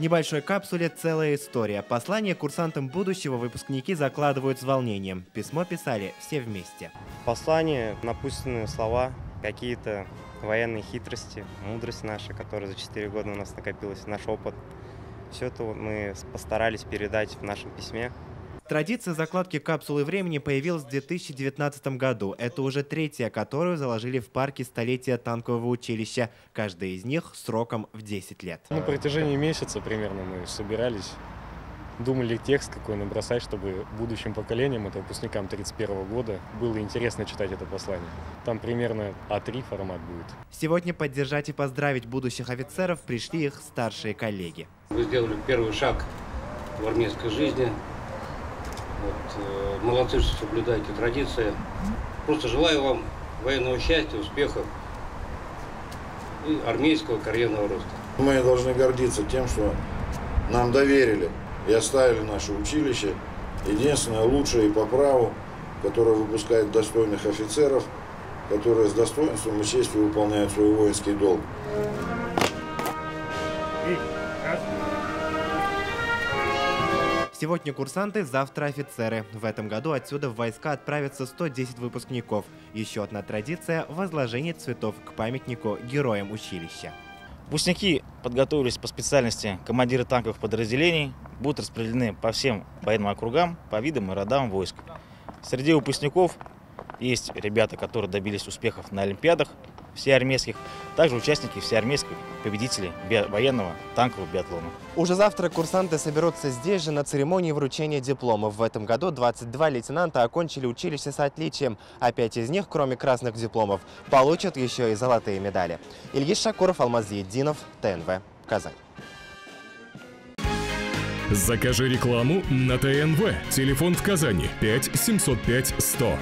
небольшой капсуле целая история. Послание курсантам будущего выпускники закладывают с волнением. Письмо писали все вместе. Послание, напутственные слова, какие-то военные хитрости, мудрость наша, которая за 4 года у нас накопилась, наш опыт. Все это мы постарались передать в нашем письме. Традиция закладки капсулы времени появилась в 2019 году. Это уже третья, которую заложили в парке столетия танкового училища. Каждая из них сроком в 10 лет. На протяжении месяца примерно мы собирались, думали текст какой набросать, чтобы будущим поколениям, это выпускникам 1931 года, было интересно читать это послание. Там примерно А3 формат будет. Сегодня поддержать и поздравить будущих офицеров пришли их старшие коллеги. Вы сделали первый шаг в армейской жизни. Молодцы, что соблюдаете традиции. Просто желаю вам военного счастья, успехов и армейского карьерного роста. Мы должны гордиться тем, что нам доверили и оставили наше училище. Единственное, лучшее и по праву, которое выпускает достойных офицеров, которые с достоинством и честью выполняют свой воинский долг. Сегодня курсанты, завтра офицеры. В этом году отсюда в войска отправятся 110 выпускников. Еще одна традиция – возложение цветов к памятнику героям училища. Выпускники подготовились по специальности командиры танковых подразделений, будут распределены по всем военным округам, по видам и родам войск. Среди выпускников есть ребята, которые добились успехов на олимпиадах всеармейских, также участники всеармейских победителей военного танкового биатлона. Уже завтра курсанты соберутся здесь же на церемонии вручения дипломов. В этом году 22 лейтенанта окончили училище с отличием, а 5 из них, кроме красных дипломов, получат еще и золотые медали. Ильгиз Шакуров, Алмаз Зиеддинов, ТНВ, Казань. Закажи рекламу на ТНВ. Телефон в Казани 5 705 100.